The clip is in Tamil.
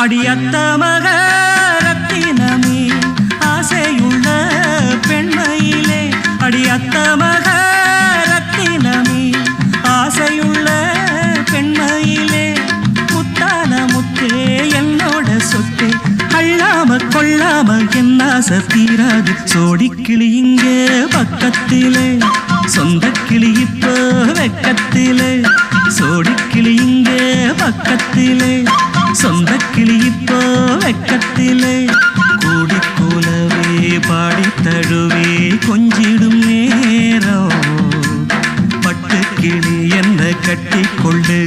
அடியத்த மக ரத்தினமே ஆசையுள்ள பெண்மையிலே அடியத்த மக ரத்தினமே ஆசையுள்ள பெண்மையிலே முத்தான முத்தே என்னோட சொத்தே அள்ளாம கொள்ளாம என் ஆசை தீராது சோடிக்கிளி இங்கே பக்கத்திலே சொந்த கிளி இப்போ வெக்கத்திலே சோடிக்கிளி இங்கே பக்கத்திலே சொந்த கிளி இப்போ வெக்கத்திலே கூடிக்கூலவே பாடி தழுவே கொஞ்சிடும் நேரம் பட்டு கிளி என்ன கட்டிக்கொண்டு